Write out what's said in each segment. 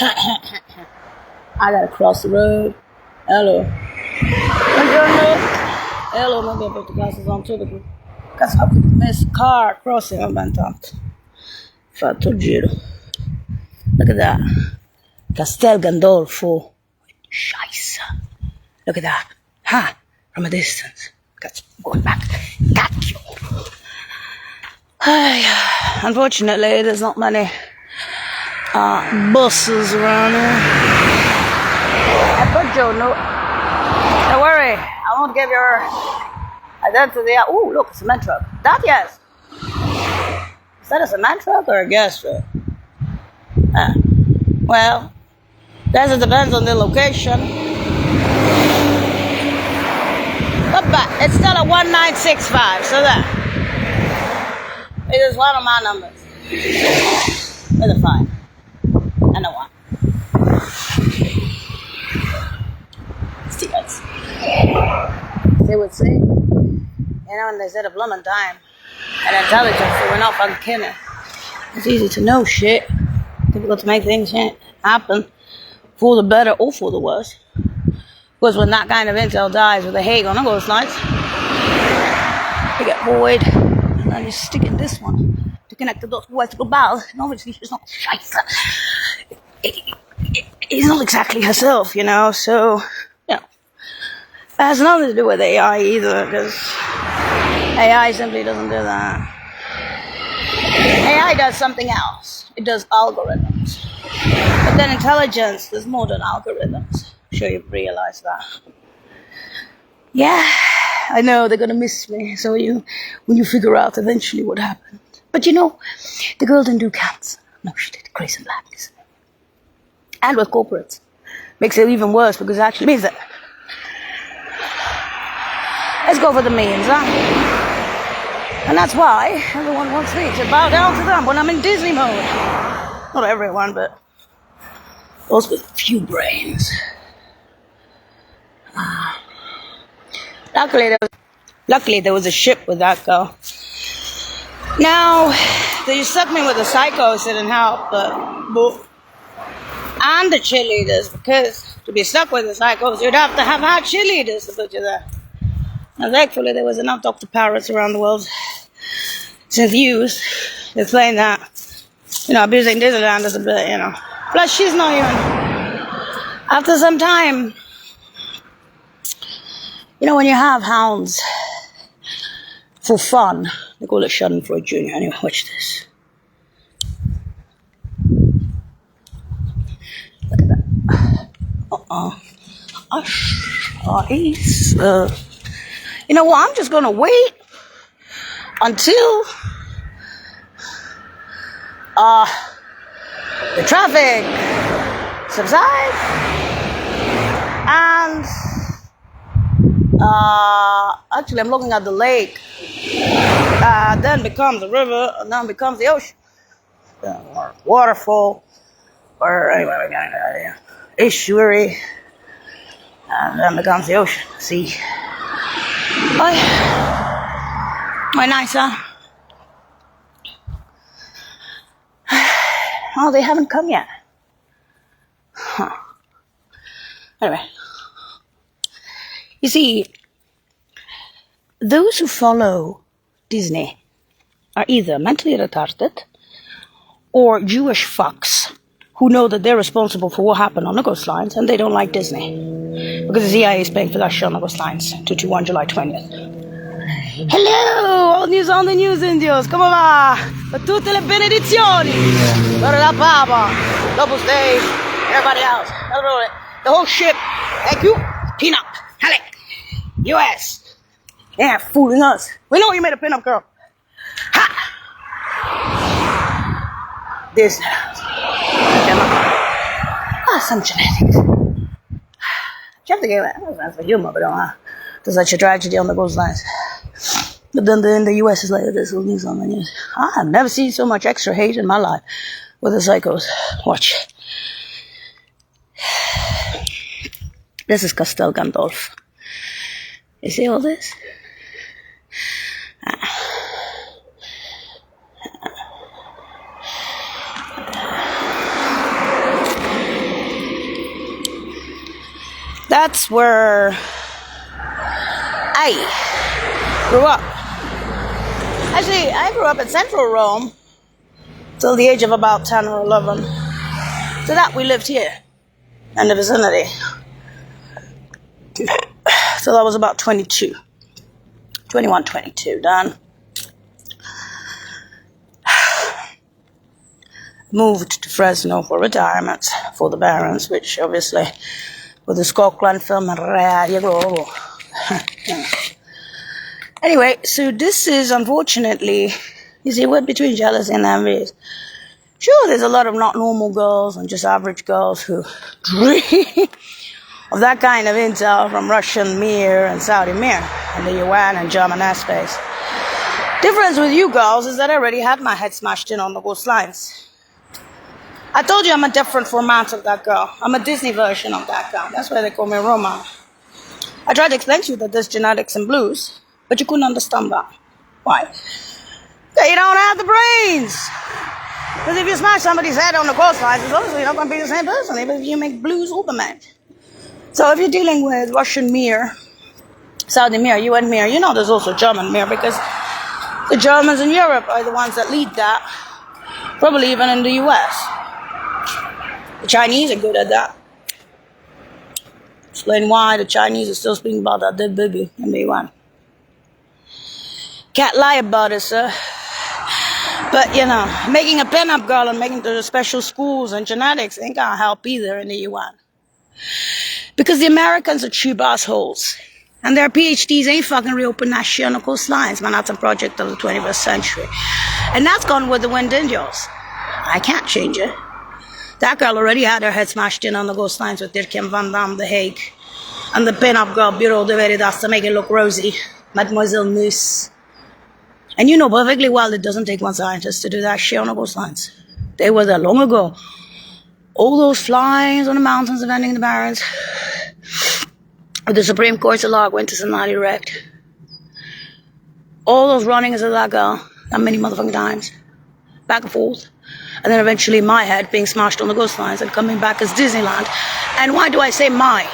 I gotta cross the road. Hello. Buongiorno. Hello, maybe I put the glasses on too because I could miss car crossing. Oh, man, tanto. Fatto il giro. Look at that. Castel Gandolfo. Scheisse. Look at that. Huh. From a distance. Going back. Got you. Unfortunately, there's not many buses around here. Buongiorno. Don't worry. I won't give your identity out. Ooh, look, a cement truck. That, yes. Is that a cement truck or a gas truck? Well, guess it depends on the location. But it's still a 1965, so that it is one of my numbers. With a 5 and a 1. Steelers. They would say, and they said a blooming time and intelligence, so we're not fucking kidding. It's easy to know shit. Difficult to make things happen for the better or for the worse. Because when that kind of intel dies with a Hague on the ghost lines, you get void, and then you stick in this one to connect the dots with Global, and obviously she's not scheisse. It's not exactly herself, you know, so, you know. It has nothing to do with AI either, because AI simply doesn't do that. AI does something else. It does algorithms. But then intelligence does more than algorithms. I'm sure you've realized that. Yeah, I know they're gonna miss me. So when you figure out eventually what happened. But you know, the girl didn't do cancer. No, she did Grace and Blackness. And with corporates. Makes it even worse because it actually means that. Let's go for the means, huh? And that's why everyone wants me to bow down to them when I'm in Disney mode. Not everyone, but those with few brains. Luckily, there was a ship with that girl. Now, they stuck me with the psychos didn't help, and the cheerleaders, because to be stuck with the psychos, you'd have to have had cheerleaders to put you there. And thankfully, there was enough Dr. Parrots around the world since youth to explain that, you know, abusing Disneyland is a bit, you know. Plus, she's not even. After some time, you know, when you have hounds for fun, they call it Schadenfreude Jr. Anyway, watch this. Look at that. You know what? I'm just gonna wait until the traffic subsides and actually I'm looking at the lake, then becomes a river, and then becomes the ocean, or waterfall, or anyway, we got an estuary, and then becomes the ocean. See? Quite nice, huh? Oh, they haven't come yet. Huh. Anyway. You see, those who follow Disney are either mentally retarded or Jewish fucks who know that they're responsible for what happened on the Ghost Lines and they don't like Disney. Because the CIA is paying for that show on the Ghost Lines, 221 July 20th. Hello, all news on the news, indios. Come va? Per tutte le benedizioni. Per la Papa, Double Stage, everybody else. The whole ship. Thank you. Peanut. Halleck. US. Yeah, fooling us. We know you made a pinup girl. Ha! This. Some genetics. You have to give it. That's for humor, but there's such a tragedy on the Ghost Lines. But then in the US is like this whole news on the news. I've never seen so much extra hate in my life with the psychos. Watch. This is Castel Gandolfo. You see all this? That's where I grew up. Actually, I grew up in central Rome till the age of about 10 or 11. So that we lived here in the vicinity. So I was about 21, 22, done. Moved to Fresno for retirement for the Barons, which obviously with the Scotland film Radio Globo. Anyway, so this is unfortunately, you see, we're between jealousy and envy. Sure, there's a lot of not normal girls and just average girls who dream of that kind of intel from Russian Mir and Saudi Mir and the UN and German airspace. Difference with you girls is that I already had my head smashed in on the coastlines. I told you I'm a different format of that girl. I'm a Disney version of that girl. That's why they call me Roma. I tried to explain to you that there's genetics and blues, but you couldn't understand that. Why? You don't have the brains. Because if you smash somebody's head on the coastlines, it's obviously not going to be the same person, even if you make blues Superman. So if you're dealing with Russian Mir, Saudi Mir, UN Mir, you know there's also German Mir, because the Germans in Europe are the ones that lead that, probably even in the US. The Chinese are good at that. Explain why the Chinese are still speaking about that dead baby in the UN. Can't lie about it, sir. But, you know, making a pin-up girl and making the special schools and genetics ain't gonna help either in the UN. Because the Americans are cheap assholes. And their PhDs ain't fucking reopening that shit on the coastlines, man. That's a project of the 21st century. And that's gone with the wind Indios. I can't change it. That girl already had her head smashed in on the coastlines with Dirk Van Dam, The Hague. And the pin-up girl, Bureau de Veritas, to make it look rosy. Mademoiselle Mousse. And you know perfectly well it doesn't take one scientist to do that shit on the coastlines. They were there long ago. All those flies on the mountains defending the Barons. The Supreme Court's law went to not erect. All those runnings of that girl, that many motherfucking times. Back and forth. And then eventually my head being smashed on the coastlines and coming back as Disneyland. And why do I say my?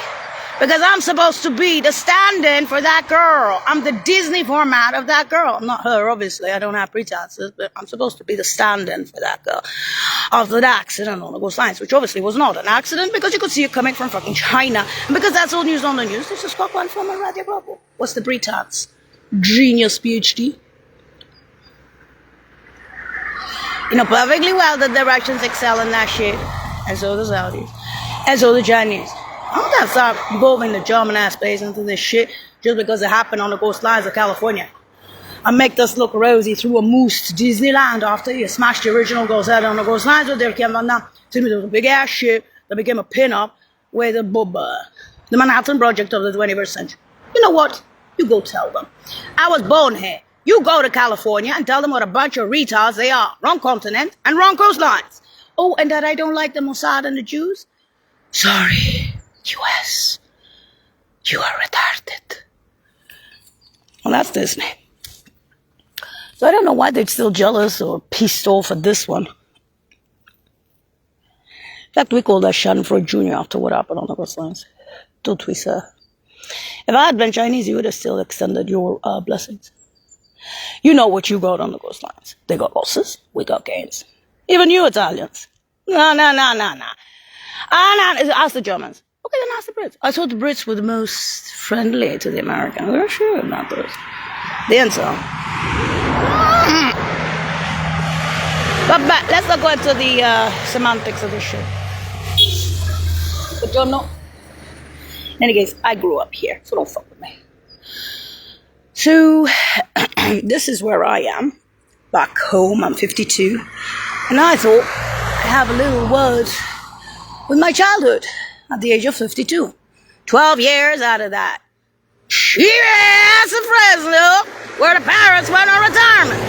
Because I'm supposed to be the stand-in for that girl. I'm the Disney format of that girl. I'm not her, obviously. I don't have pretenses, but I'm supposed to be the stand-in for that girl. After the accident on the coastlines, which obviously was not an accident because you could see it coming from fucking China. And because that's all news on the news, this is Scotland from Radio Globo. What's the pretense? Genius PhD. You know perfectly well that the Russians excel in that shit. And so the Saudis. And so the Chinese. I'm not gonna start involving the German airspace into this shit just because it happened on the coastlines of California. And make this look rosy through a moose to Disneyland after you smashed the original girl's head on the coastlines with Dirk Van Dam. To me, there was a big ass shit that became a pin-up with the Manhattan Project of the 21st century. You know what? You go tell them. I was born here. You go to California and tell them what a bunch of retards they are. Wrong continent and wrong coastlines. Oh, and that I don't like the Mossad and the Jews? Sorry. US, you are retarded. Well, that's Disney. So I don't know why they're still jealous or pissed off at this one. In fact, we call that Schadenfreude Jr. after what happened on the coastlines. Don't we, sir? If I had been Chinese, you would have still extended your blessings. You know what you got on the coastlines. They got losses, we got gains. Even you Italians. No. Ask the Germans. Okay, then ask the Brits. I thought the Brits were the most friendly to the Americans. We're sure about those. The intel. But let's not go into the semantics of this shit. But don't know. In any case, I grew up here, so don't fuck with me. So, this is where I am. Back home, I'm 52. And I thought I'd have a little word with my childhood. At the age of 52. 12 years out of that. Yes, in Fresno, where the parents went on retirement.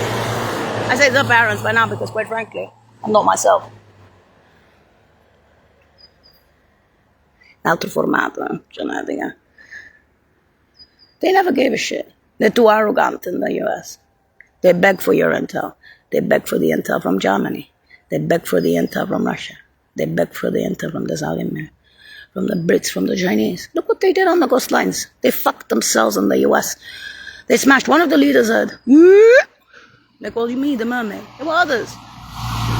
I say the parents by now because, quite frankly, I'm not myself. Altro formato, genetica. They never gave a shit. They're too arrogant in the US. They beg for your intel. They beg for the intel from Germany. They beg for the intel from Russia. They beg for the intel from the Saudi Mir. from the Brits, from the Chinese. Look what they did on the coastlines. They fucked themselves in the US. They smashed one of the leaders' head. They called me the mermaid. There were others.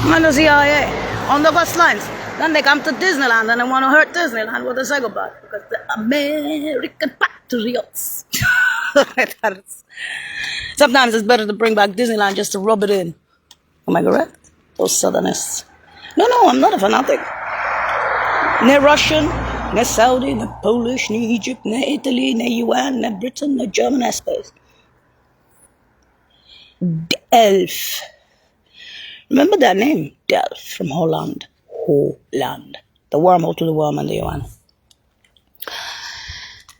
And the CIA on the coastlines. Then they come to Disneyland and they want to hurt Disneyland with a psychopath because the American patriots. Sometimes it's better to bring back Disneyland just to rub it in. Am I correct? Those Southerners. No, I'm not a fanatic. Ne Russian, ne Saudi, ne Polish, ne Egypt, ne Italy, ne UN, ne Britain, ne German airspace. Delft. Remember that name? Delft from Holland. Holland. The wormhole to the worm and the UN.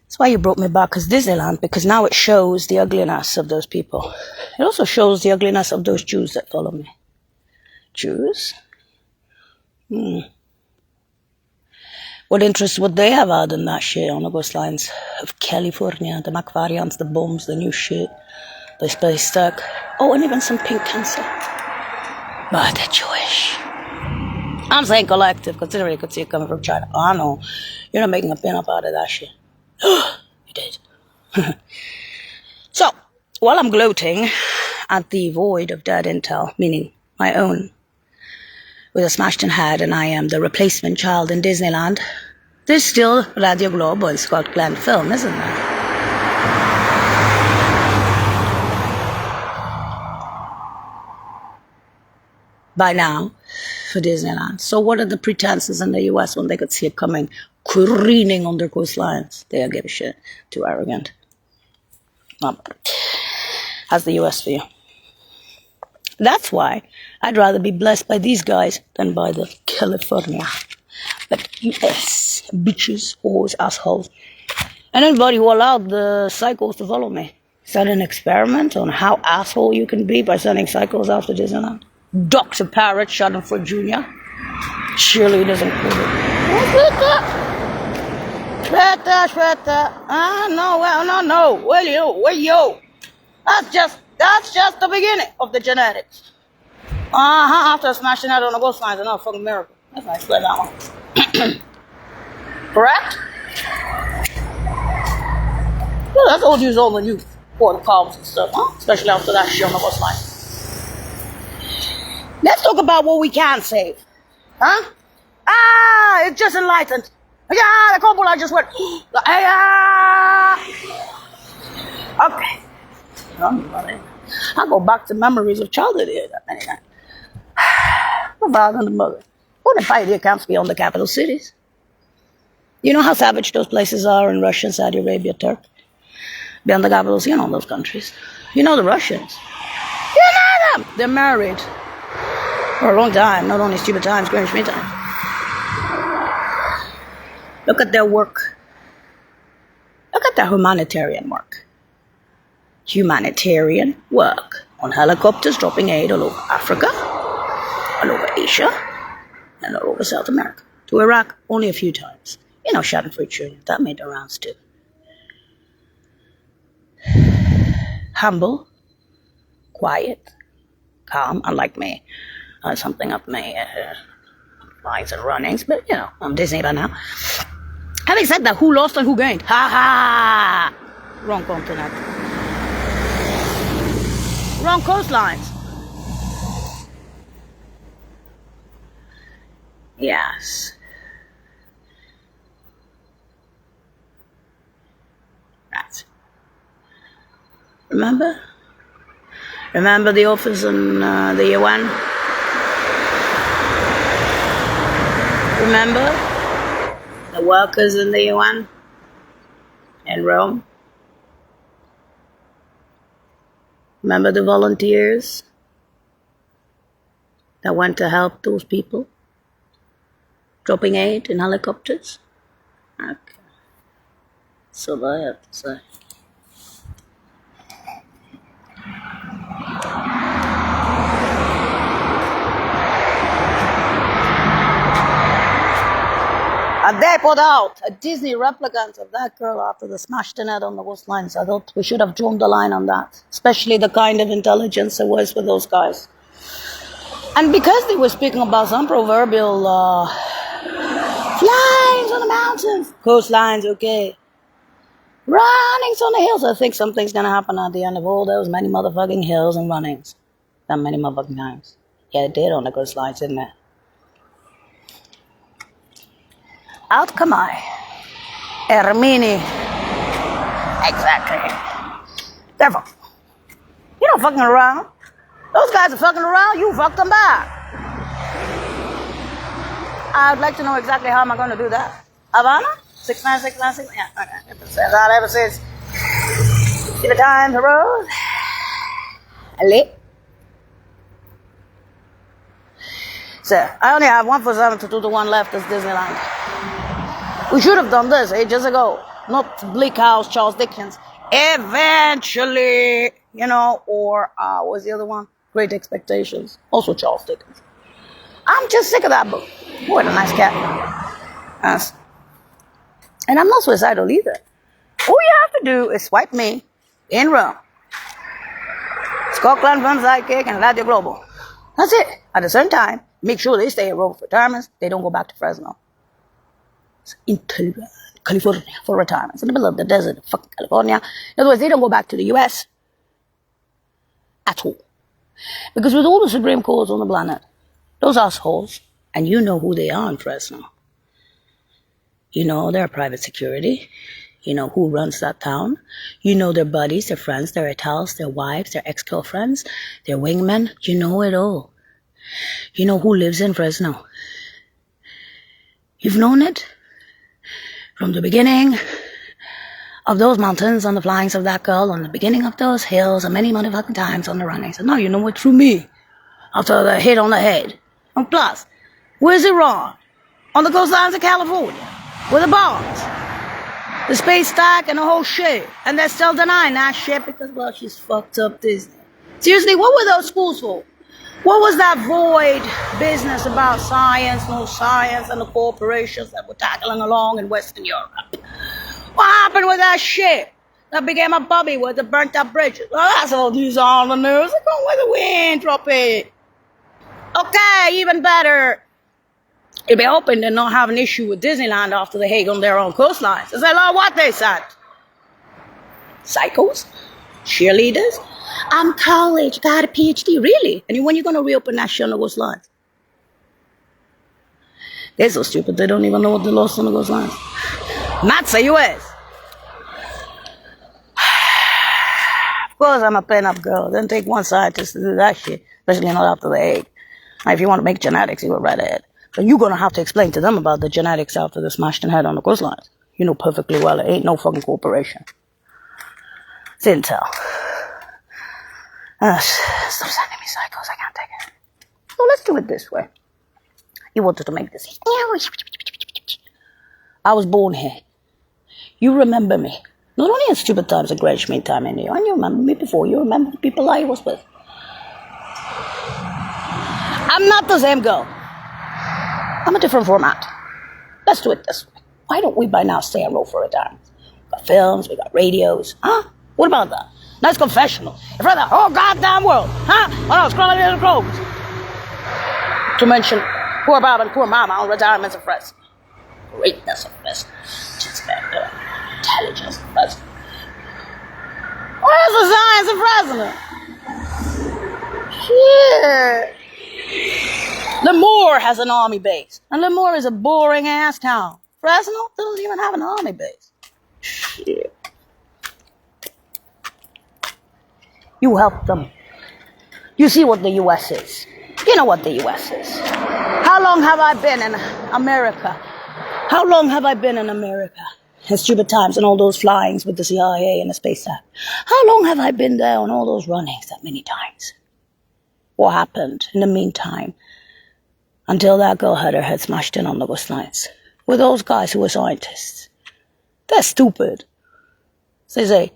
That's why you brought me back as Disneyland, because now it shows the ugliness of those people. It also shows the ugliness of those Jews that follow me. Jews? What interest would they have had in that shit on the coastlines of California, the Mac variants, the bombs, the new shit, the space tech? Oh, and even some pink cancer. But they're Jewish. I'm saying collective, considering you could see it coming from China. Oh, I know. You're not making a pin up out of that shit. You did. So, while I'm gloating at the void of dead intel, meaning my own, with a smashed-in head, and I am the replacement child in Disneyland, there's still Radio Globo and Scott Glenn film, isn't there? By now, for Disneyland. So what are the pretenses in the US when they could see it coming, careening on their coastlines? They don't give a shit. Too arrogant. How's the US for you? That's why I'd rather be blessed by these guys than by the California. But US, bitches, whores, assholes, and anybody who allowed the psychos to follow me. Is that an experiment on how asshole you can be by sending psychos out to Disneyland? Dr. Parrot, Schadenfreude Jr. Cheerleaders included. Shweta. No. Well, yo. That's just the beginning of the genetics. After smashing out on the ghost lines, another fucking miracle. That's nice, play that one. Correct? Yeah, that's all use all when you pour the carbs and stuff, huh? Especially after that shit on the ghost line. Let's talk about what we can save. Huh? It's just enlightened. Yeah, the couple I just went. Okay. I go back to memories of childhood here. My father and the mother. What if idea camps beyond the capital cities? You know how savage those places are in Russia, Saudi Arabia, Turkey? Beyond the capitals, you know those countries. You know the Russians. You know them. They're married. For a long time, not only stupid times, Greenwich Mean Time. Look at their work. Look at their humanitarian work. Humanitarian work on helicopters dropping aid all over Africa, all over Asia, and all over South America. To Iraq, only a few times. You know, Schadenfreude Jr., that made the rounds too. Humble, quiet, calm, unlike me. Something up my lines and runnings, but you know, I'm Disney by now. Having said that, who lost and who gained? Ha ha! Wrong continent. Wrong coastlines. Yes. Right. Remember? Remember the office in the UN? Remember the workers in the UN in Rome? Remember the volunteers that went to help those people? Dropping aid in helicopters? Okay. That's all I have to say. And they put out a Disney replicant of that girl after the smashed in head on the coastlines. I thought we should have drawn the line on that, especially the kind of intelligence there was with those guys. And because they were speaking about some proverbial Flyings on the mountains. Coastlines, okay. Runnings on the hills. I think something's gonna happen at the end of all those many motherfucking hills and runnings. That many motherfucking times. Yeah, it did on the coastlines, didn't it? Out come I. Ermini. Exactly. Therefore, you don't fucking around. Those guys are fucking around, you fuck them back. I'd like to know exactly how am I going to do that. Havana? 69696? Yeah, okay. It says that ever since. See the times arose. Late. So, I only have 1 for 7 to 2 to 1 left as Disneyland. We should have done this ages ago. Not Bleak House, Charles Dickens. Eventually, you know, or what was the other one? Great Expectations. Also Charles Dickens. I'm just sick of that book. What a nice cat. Yes. And I'm not suicidal either. All you have to do is swipe me in Rome. Scotland from Sidekick and Radio Global. That's it. At the same time, make sure they stay in Rome for retirement. They don't go back to Fresno. It's in California for retirement. It's in the middle of the desert of fucking California. In other words, they don't go back to the US at all. Because with all the Supreme Courts on the planet, those assholes, and you know who they are in Fresno. You know their private security. You know who runs that town. You know their buddies, their friends, their etals, their wives, their ex-girlfriends, their wingmen. You know it all. You know who lives in Fresno. You've known it from the beginning of those mountains, on the flyings of that girl, on the beginning of those hills, and many motherfucking times on the runnings. And now you know it through me. After the hit on the head. And plus, where's it wrong? On the coastlines of California. With the bombs. The space stack and the whole shit. And they're still denying that shit because, well, she's fucked up Disney. Seriously, what were those schools for? What was that void business about science, no science, and the corporations that were tackling along in Western Europe? What happened with that shit? That became a bubby with the burnt up bridges. Well, that's all these on the news. They're going with the wind, drop it. Okay, even better. You'll be hoping to not have an issue with Disneyland after they hate on their own coastlines. They say, Lord, what they said? Psychos? Cheerleaders? I'm college, got a PhD, really? And when are you going to reopen that shit on the coastlines? They're so stupid, they don't even know what the laws on the coastlines. Not say US. Of course, I'm a pin-up girl. It doesn't take one scientist to do that shit, especially not after the egg. Now, if you want to make genetics, you go right ahead. But you're going to have to explain to them about the genetics after they smashed their head on the coastlines. You know perfectly well it ain't no fucking corporation. It's Intel. Stop sending me psychos, I can't take it. So let's do it this way. You wanted to make this. I was born here. You remember me. Not only in stupid times and Greenwich Mean Time in you, and you remember me before. You remember the people I was with. I'm not the same girl. I'm a different format. Let's do it this way. Why don't we by now stay and roll for retirement? We got films, we got radios. Huh? What about that? Nice confessional. In front of the whole goddamn world. Huh? Oh no, scrolling in the clothes. To mention poor Bob and poor Mama on retirements of Fresno. Greatness of Fresno. Just better. Intelligence of Fresno. Where's the science of Fresno? Shit. Lemoore has an army base. And Lemoore is a boring ass town. Fresno doesn't even have an army base. Shit. You help them. You see what the US is. You know what the US is. How long have I been in America? How long have I been in America? In stupid times and all those flyings with the CIA and the Space Act. How long have I been there on all those runnings that many times? What happened in the meantime until that girl had her head smashed in on the coastlines with those guys who were scientists? They're stupid. So they say,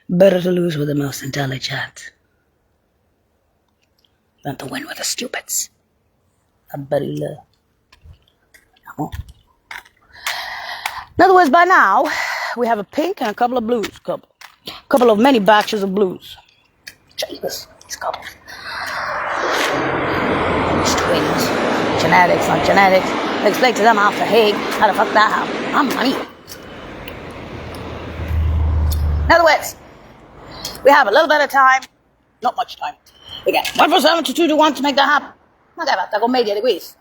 better to lose with the most intelligent than to win with the stupids. I bet you love. In other words, by now, we have a pink and a couple of blues. Couple of many batches of blues. Jesus, these couples. These twins. Genetics, not genetics. I explained to them after Hague how the fuck that happened. I'm money. In other words, we have a little bit of time, not much time. We get 1 for 7 to 2 to 1 to make that happen. Ma che è fatta commedia di questo?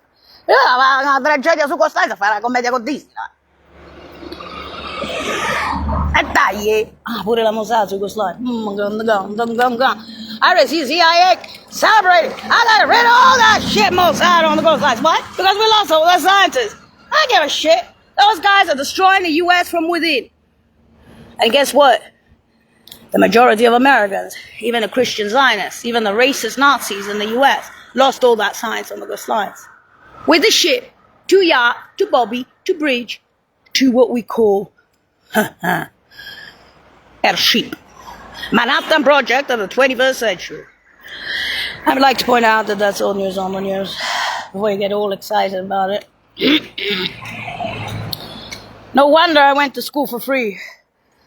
Una tragedia su Costanza a fare la commedia con Disney. E dai, pure la Mossad su Costanza. I see CIA celebrating. I got rid of all that shit Mossad on the coastlines. Why? Because we lost all the scientists. I don't give a shit. Those guys are destroying the U.S. from within. And guess what? The majority of Americans, even the Christian Zionists, even the racist Nazis in the U.S., lost all that science on the coastlines. With the ship, to yacht, to Bobby, to bridge, to what we call airship. Manhattan Project of the 21st century. I would like to point out that that's all news on the news, before you get all excited about it. No wonder I went to school for free.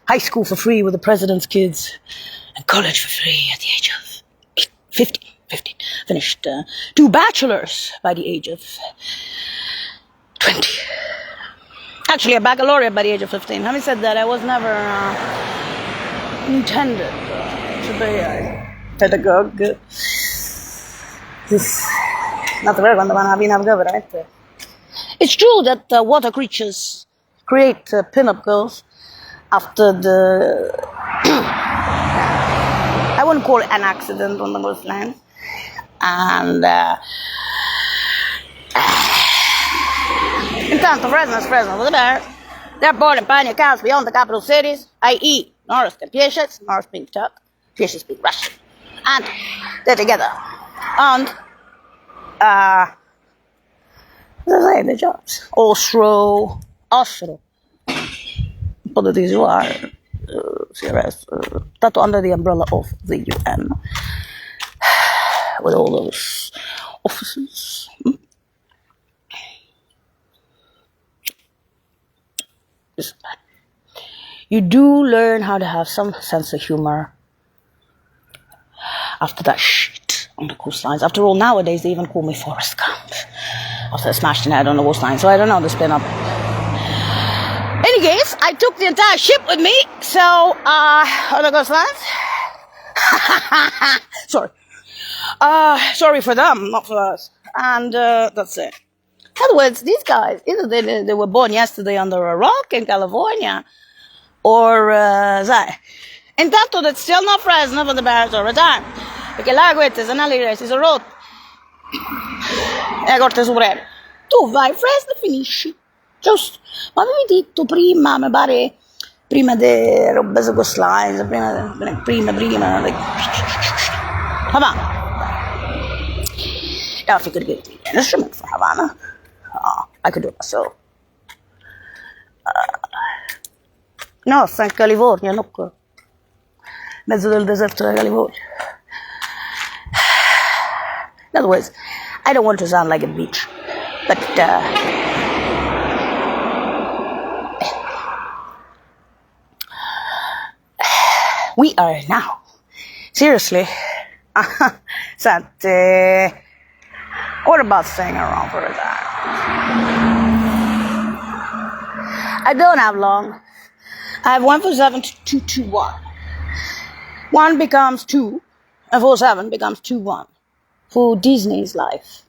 High school for free with the president's kids, and college for free at the age of 15. Finished 2 bachelors by the age of 20. Actually, a baccalaureate by the age of 15. Having said that, I was never intended to be a pedagogue. It's true that water creatures create pin-up girls after the... I wouldn't call it an accident on the coastline. And intanto Fresno with the bear. They're born in pioneer towns beyond the capital cities, i.e. Norris and Pieszyce, Norris being Turk, Pieszyce being Russian. And they're together. And the jobs. Oslo. Politics are that under the umbrella of the UN. With all those officers. You do learn how to have some sense of humor after that shit on the coastlines. After all, nowadays they even call me Forrest Gump after I smashed an head on the coastline, so I don't know the spin up. Any case, I took the entire ship with me, so on the coastlines. Sorry for them, not for us. And that's it. In other words, these guys, either they were born yesterday under a rock in California, or sai. Intanto that's still not Fresno for the Bears over time, perché l'Aguette se non si sono rotti. E la Corte Suprema. Tu vai a Fresno e finisci. Giusto? Ma avevi detto prima, mi pare, prima di roba su coastlines, prima. Havana. Now if you could give me an instrument for Havana, I could do it myself. No, San California, no qua. Mezzo del deserto della California. In other words, I don't want to sound like a bitch, but we are now. Seriously. Senti, what about staying around for a time? I don't have long. I have 1 for 7 to 2 to 1. 1 becomes 2, and 4 7 becomes 2 1 for Disney's life.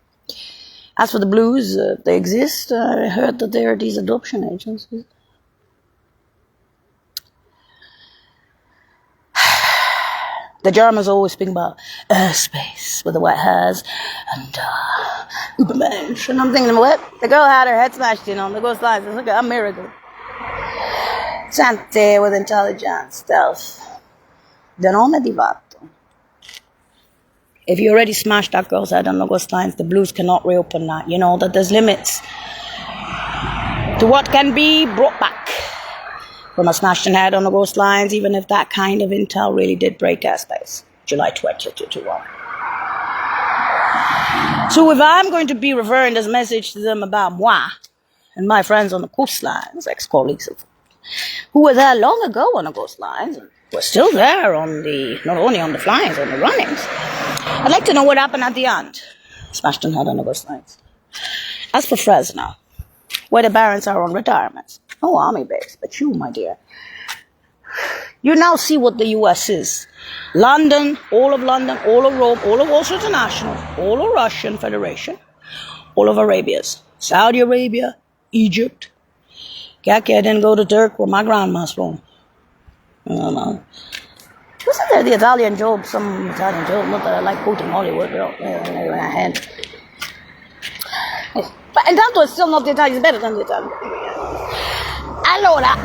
As for the blues, they exist. I heard that there are these adoption agencies. The Germans always speak about space with the white hairs and Übermensch. And I'm thinking, what? The girl had her head smashed in on the coastlines. It's like a miracle. Sente with intelligence, stealth. The nome di Vatto. If you already smashed that girl's head on the coastlines, the blues cannot reopen that. You know that there's limits to what can be brought back from a smashed head on the coastlines, even if that kind of intel really did break airspace. July 2021. So if I'm going to be referring this message to them about moi and my friends on the coastlines, ex-colleagues who were there long ago on the coastlines, and were still there on the, not only on the flyings, on the runnings, I'd like to know what happened at the end. Smashed head on the coastlines. As for Fresno, where the barons are on retirements. No army base, but you, my dear. You now see what the US is. London, all of Rome, all of Warsaw International, all of Russian Federation, all of Arabia's. Saudi Arabia, Egypt. Kaki, I didn't go to Turkey where my grandma's from. Wasn't there the Italian joke, some Italian joke, not that I like quoting Hollywood, anyway, I had. But intanto it's still not the Italian, it's better than the Italian. Allora,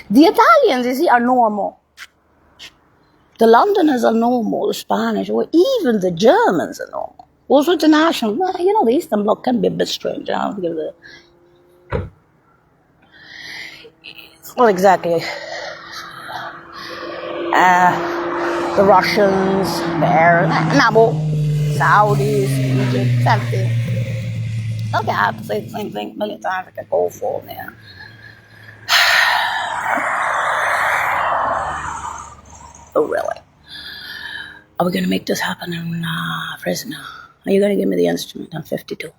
the Italians, you see, are normal. The Londoners are normal, the Spanish, or even the Germans are normal. Also international, the Eastern Bloc can be a bit strange. I don't give the... It's not exactly... the Russians, the Arabs, Saudis, Egypt, same thing. Okay, I have to say the same thing a million times. I could go for it, man. Oh, really? Are we going to make this happen in Fresno? Are you going to give me the instrument? I'm 52. Are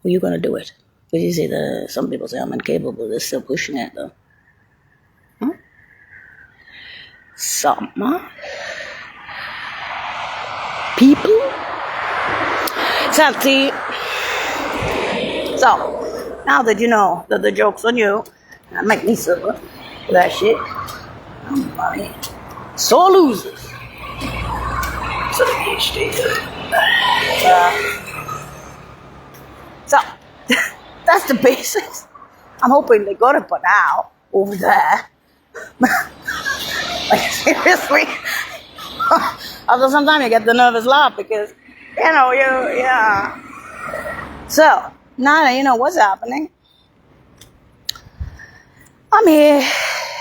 you going to do it? Because you see, some people say I'm incapable. They're still pushing it, though. Huh? Some people? Senti. So, now that you know that the joke's on you, I make me silver for that shit. I'm funny. Sore losers. So the PhD. So, that's the basics. I'm hoping they got it by now, over there. Like, seriously. After some time you get the nervous laugh because, yeah. So, now that you know what's happening, I'm here.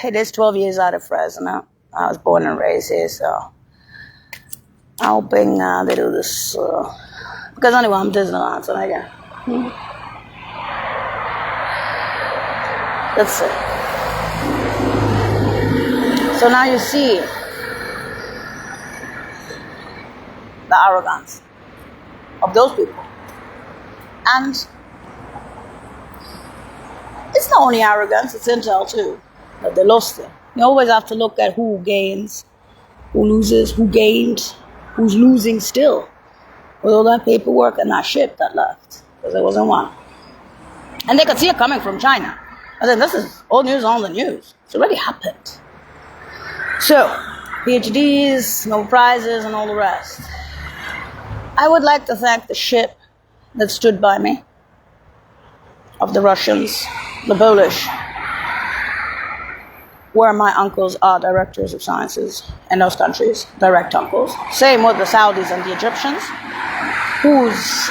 It is 12 years out of Fresno. I was born and raised here, so I'm hoping they do this, because anyway, I'm Disneyland, so yeah. That's it. So now you see the arrogance of those people. And it's not only arrogance, it's intel too, that they lost it. You always have to look at who gains, who loses, who gained, who's losing still. With all that paperwork and that ship that left, because there wasn't one. And they could see it coming from China. I said, this is old news on the news. It's already happened. So, PhDs, Nobel Prizes, and all the rest. I would like to thank the ship that stood by me, of the Russians, the Polish, where my uncles are directors of sciences in those countries, direct uncles. Same with the Saudis and the Egyptians, whose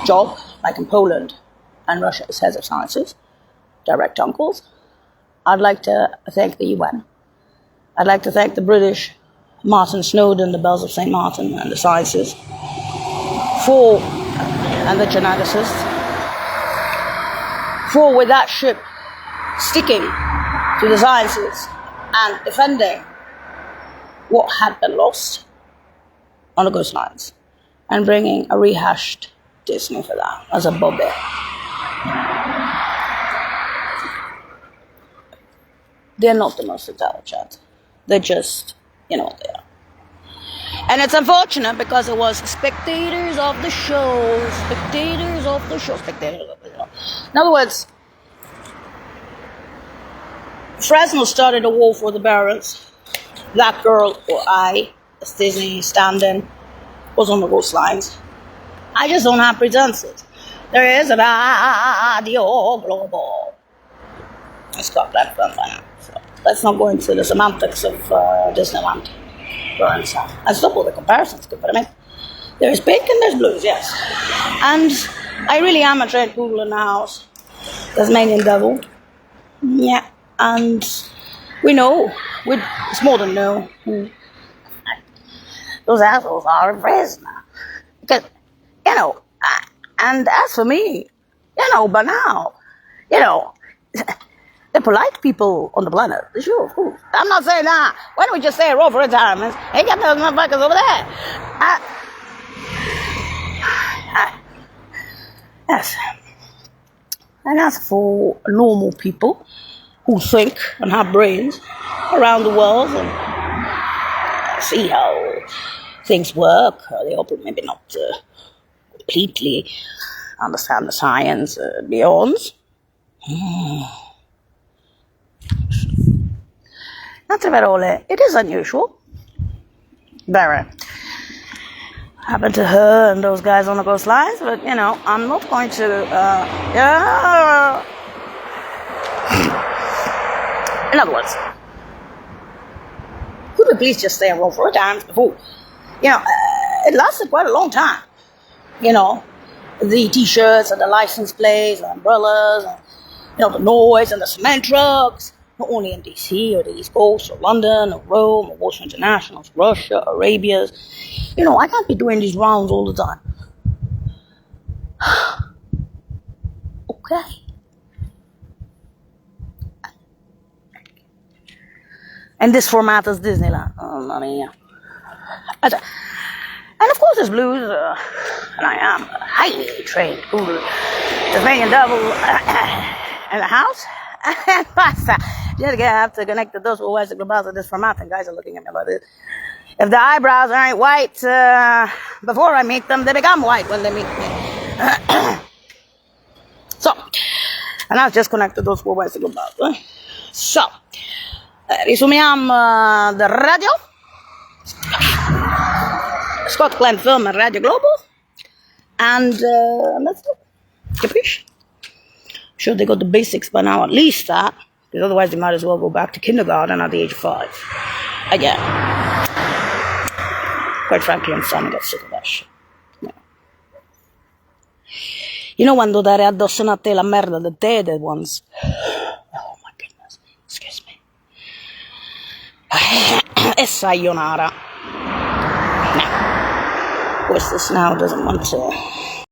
job, like in Poland and Russia, is heads of sciences, direct uncles. I'd like to thank the UN. I'd like to thank the British, Martin Snowden, the Bells of St. Martin, and the sciences, and the geneticists, for with that ship sticking to the sciences and defending what had been lost on the coastlines and bringing a rehashed Disney for that as a bobby. They're not the most intelligent. They're just, they are. And it's unfortunate because it was spectators of the show. In other words, Fresno started a war for the barons. That girl, or I, as Disney stand-in, was on the coastlines. I just don't have pretenses. There is an Radio Global. It's got that fun by now. So let's not go into the semantics of Disneyland. And stop all the comparisons, but I mean, there's pink and there's blues, yes. And I really am a trained poodle in the house. Tasmanian devil. Yeah, and we know, it's more than know, those assholes are in Fresno. Because, and as for me, by now, the polite people on the planet, sure, of course. I'm not saying that. Why don't we just say a roll for retirement? Ain't got those motherfuckers over there. Yes. And that's for normal people who think and have brains around the world and see how things work. They also maybe not completely understand the science beyond. That's about all it. It is unusual. Very. Happened to her and those guys on the coastlines, but I'm not going to. In other words, could we please just stay and roll for a time before? It lasted quite a long time. The t-shirts and the license plates, and umbrellas, and the noise and the cement trucks. Not only in DC or the East Coast or London or Rome or Washington International, Russia, Arabia's. I can't be doing these rounds all the time. Okay. And this format is Disneyland. And of course there's blues, and I am a highly trained Tasmanian devil in the house. And just gonna have to connect the dos with this format, and guys are looking at me like this. If the eyebrows aren't white before I meet them, they become white when they meet me. So, and I've just connected those 4 ways to go back. So, risumiamo the radio. Scott Glenn Film and Radio Global. And that's it. Capiche? Sure, they got the basics by now, at least that. Because otherwise they might as well go back to kindergarten at the age of 5. Again. Quite frankly, I'm starting to get sick of that shit. Quando dare addosso a te la merda the dead ones. Oh my goodness. Excuse me. E sayonara. No. Of course, this now doesn't want to